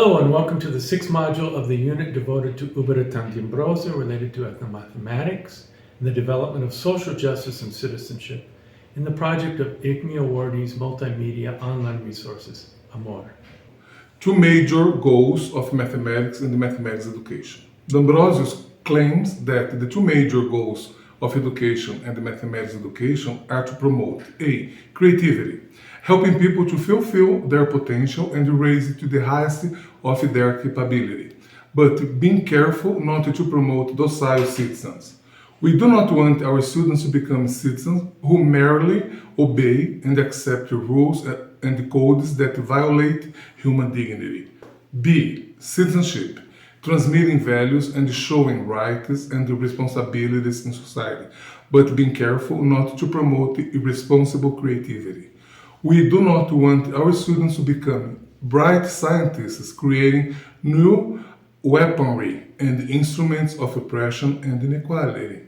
Hello and welcome to the sixth module of the unit devoted to Ubiratan D'Ambrosio related to ethnomathematics and the development of social justice and citizenship in the project of ICME awardees multimedia online resources, AMOR. Two major goals of mathematics and mathematics education. D'Ambrosio claims that the two major goals of education and mathematics education are to promote A. Creativity, helping people to fulfill their potential and raise it to the highest of their capability, but being careful not to promote docile citizens. We do not want our students to become citizens who merely obey and accept rules and codes that violate human dignity. B. Citizenship, transmitting values and showing rights and responsibilities in society, but being careful not to promote irresponsible creativity. We do not want our students to become bright scientists creating new weaponry and instruments of oppression and inequality.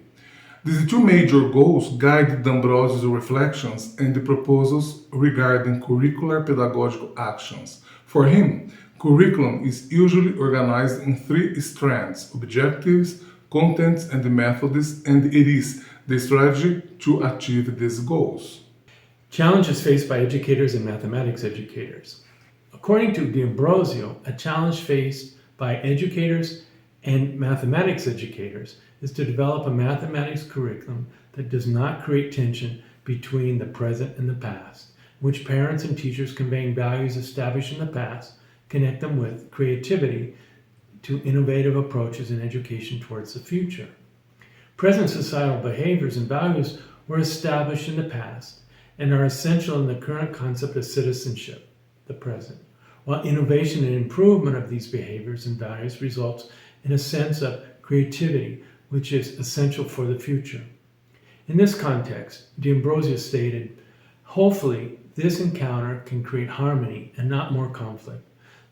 These two major goals guide D'Ambrosio's reflections and the proposals regarding curricular pedagogical actions. For him, curriculum is usually organized in three strands: objectives, contents, and methods, and it is the strategy to achieve these goals. Challenges faced by educators and mathematics educators. According to D'Ambrosio, a challenge faced by educators and mathematics educators is to develop a mathematics curriculum that does not create tension between the present and the past, in which parents and teachers conveying values established in the past connect them with creativity to innovative approaches in education towards the future. Present societal behaviors and values were established in the past and are essential in the current concept of citizenship, the present, while innovation and improvement of these behaviors and values results in a sense of creativity, which is essential for the future. In this context, D'Ambrosio stated, hopefully this encounter can create harmony and not more conflict.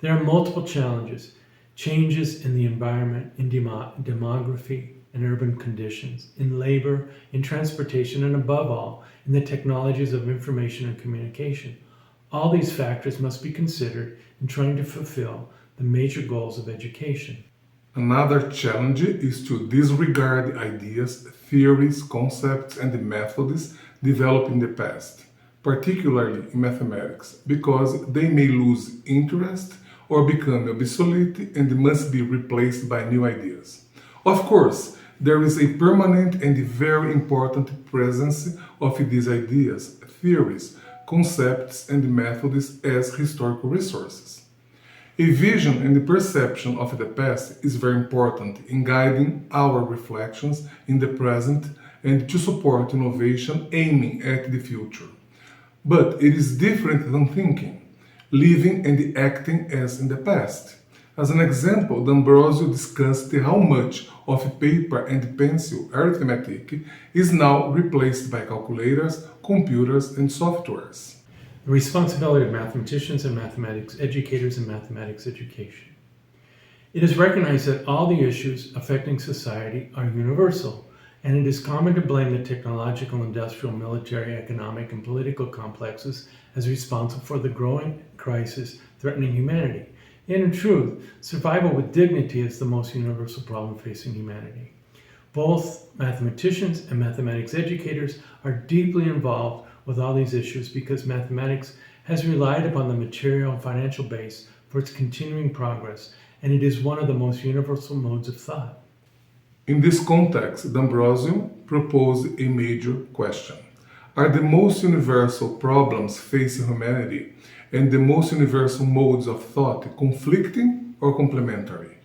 There are multiple challenges, changes in the environment, in demography and urban conditions, in labor, in transportation, and above all, in the technologies of information and communication. All these factors must be considered in trying to fulfill the major goals of education. Another challenge is to disregard ideas, theories, concepts, and methods developed in the past, particularly in mathematics, because they may lose interest or become obsolete and must be replaced by new ideas. Of course, there is a permanent and very important presence of these ideas, theories, concepts, and methods as historical resources. A vision and the perception of the past is very important in guiding our reflections in the present and to support innovation aiming at the future. But it is different than thinking, living and acting as in the past. As an example, D'Ambrosio discussed how much of paper and pencil arithmetic is now replaced by calculators, computers, and softwares. The responsibility of mathematicians and mathematics educators in mathematics education. It is recognized that all the issues affecting society are universal, and it is common to blame the technological, industrial, military, economic, and political complexes as responsible for the growing crisis threatening humanity. And in truth, survival with dignity is the most universal problem facing humanity. Both mathematicians and mathematics educators are deeply involved with all these issues because mathematics has relied upon the material and financial base for its continuing progress, and it is one of the most universal modes of thought. In this context, D'Ambrosio proposed a major question. Are the most universal problems facing humanity and the most universal modes of thought conflicting or complementary?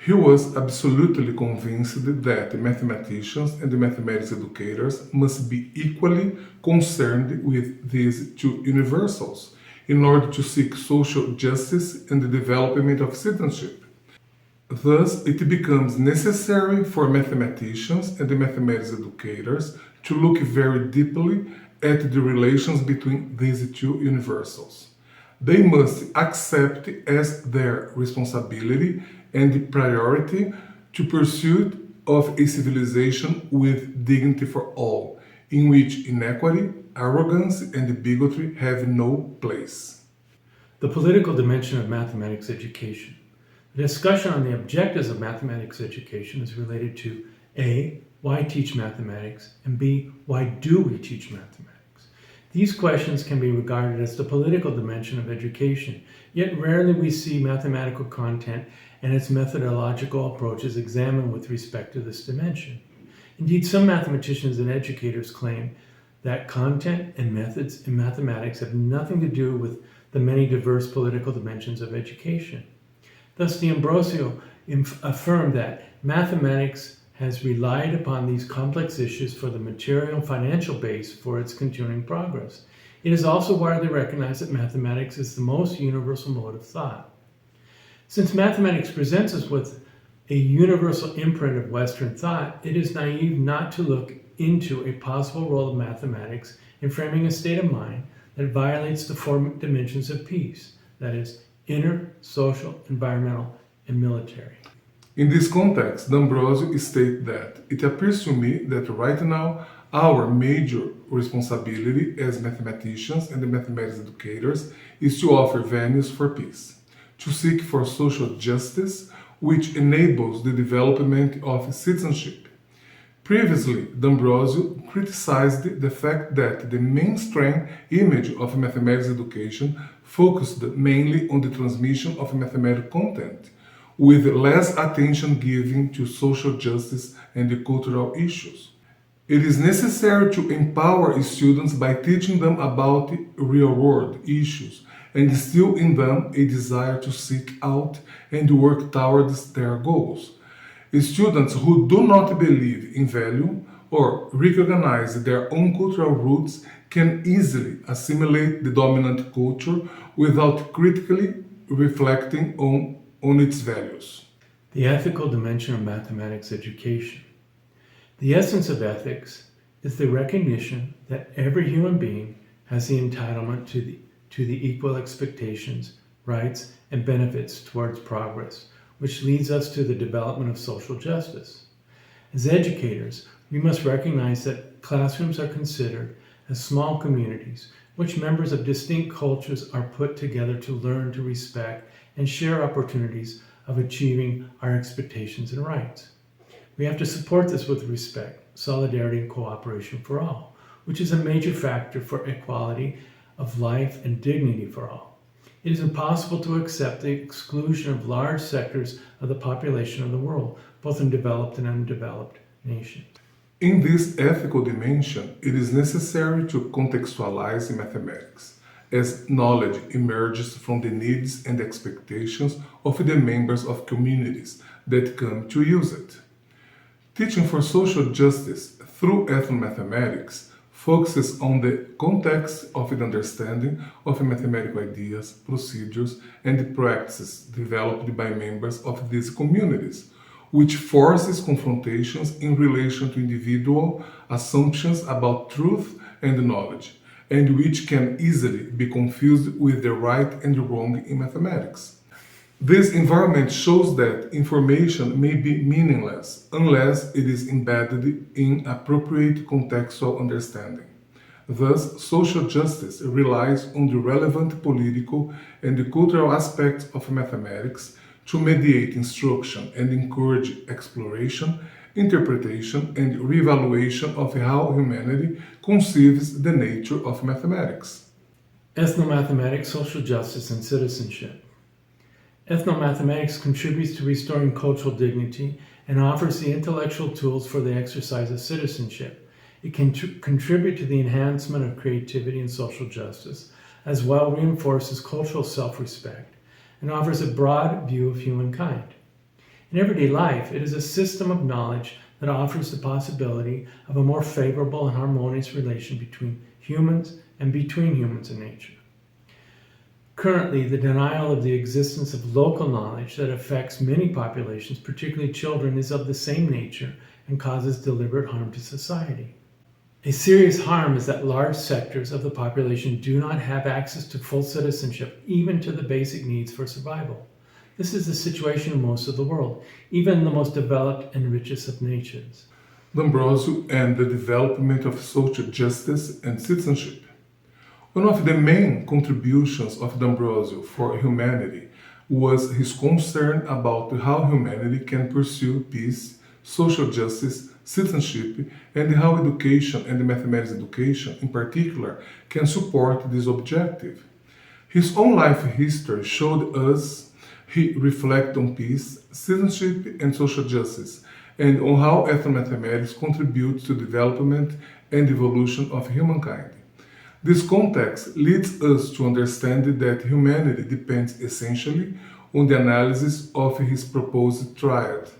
He was absolutely convinced that mathematicians and mathematics educators must be equally concerned with these two universals in order to seek social justice and the development of citizenship. Thus, it becomes necessary for mathematicians and mathematics educators to look very deeply at the relations between these two universals. They must accept as their responsibility and priority to pursuit of a civilization with dignity for all, in which inequity, arrogance, and bigotry have no place. The political dimension of mathematics education. The discussion on the objectives of mathematics education is related to A, why teach mathematics, and B, why do we teach mathematics? These questions can be regarded as the political dimension of education, yet rarely we see mathematical content and its methodological approaches examined with respect to this dimension. Indeed, some mathematicians and educators claim that content and methods in mathematics have nothing to do with the many diverse political dimensions of education. Thus, D'Ambrosio affirmed that mathematics has relied upon these complex issues for the material and financial base for its continuing progress. It is also widely recognized that mathematics is the most universal mode of thought. Since mathematics presents us with a universal imprint of Western thought, it is naive not to look into a possible role of mathematics in framing a state of mind that violates the four dimensions of peace, that is, inner, social, environmental, and military. In this context, D'Ambrosio states that it appears to me that right now our major responsibility as mathematicians and mathematics educators is to offer venues for peace, to seek for social justice, which enables the development of citizenship. Previously, D'Ambrosio criticized the fact that the mainstream image of mathematics education focused mainly on the transmission of mathematical content, with less attention given to social justice and the cultural issues. It is necessary to empower students by teaching them about real-world issues and instill in them a desire to seek out and work towards their goals. Students who do not believe in value or recognize their own cultural roots can easily assimilate the dominant culture without critically reflecting on its values. The ethical dimension of mathematics education. The essence of ethics is the recognition that every human being has the entitlement to the equal expectations, rights, and benefits towards progress, which leads us to the development of social justice. As educators, we must recognize that classrooms are considered as small communities, which members of distinct cultures are put together to learn to respect and share opportunities of achieving our expectations and rights. We have to support this with respect, solidarity, and cooperation for all, which is a major factor for equality of life and dignity for all. It is impossible to accept the exclusion of large sectors of the population of the world, both in developed and undeveloped nations. In this ethical dimension, it is necessary to contextualize mathematics, as knowledge emerges from the needs and expectations of the members of communities that come to use it. Teaching for social justice through ethnomathematics focuses on the context of the understanding of mathematical ideas, procedures, and practices developed by members of these communities, which forces confrontations in relation to individual assumptions about truth and knowledge, and which can easily be confused with the right and wrong in mathematics. This environment shows that information may be meaningless unless it is embedded in appropriate contextual understanding. Thus, social justice relies on the relevant political and cultural aspects of mathematics to mediate instruction and encourage exploration, interpretation, and reevaluation of how humanity conceives the nature of mathematics. Ethnomathematics, social justice, and citizenship. Ethnomathematics contributes to restoring cultural dignity and offers the intellectual tools for the exercise of citizenship. It can contribute to the enhancement of creativity and social justice, as well reinforces cultural self-respect, and offers a broad view of humankind. In everyday life, it is a system of knowledge that offers the possibility of a more favorable and harmonious relation between humans and between humans and nature. Currently, the denial of the existence of local knowledge that affects many populations, particularly children, is of the same nature and causes deliberate harm to society. A serious harm is that large sectors of the population do not have access to full citizenship, even to the basic needs for survival. This is the situation in most of the world, even the most developed and richest of nations. D'Ambrosio and the development of social justice and citizenship. One of the main contributions of D'Ambrosio for humanity was his concern about how humanity can pursue peace, social justice, citizenship, and how education and mathematics education in particular can support this objective. His own life history showed us he reflected on peace, citizenship, and social justice, and on how ethnomathematics contributes to development and evolution of humankind. This context leads us to understand that humanity depends essentially on the analysis of his proposed triad: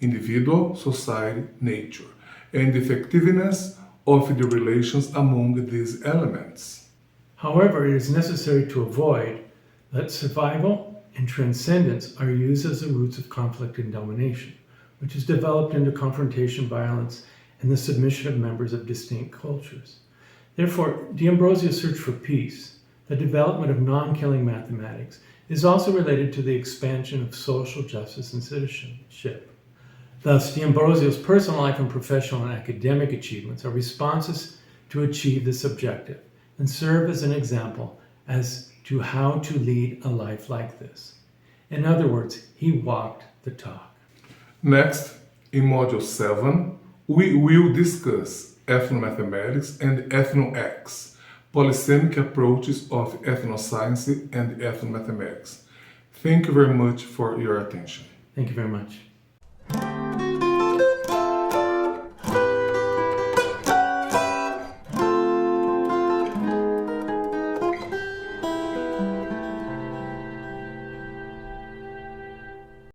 individual, society, nature, and the effectiveness of the relations among these elements. However, it is necessary to avoid that survival and transcendence are used as the roots of conflict and domination, which has developed into confrontation, violence, and the submission of members of distinct cultures. Therefore, D'Ambrosio's search for peace, the development of non-killing mathematics, is also related to the expansion of social justice and citizenship. Thus, D'Ambrosio's personal life and professional and academic achievements are responses to achieve this objective and serve as an example as to how to lead a life like this. In other words, he walked the talk. Next, in Module 7, we will discuss ethnomathematics and ethno-X, polysemic approaches of ethnoscience and ethnomathematics. Thank you very much for your attention. Thank you very much.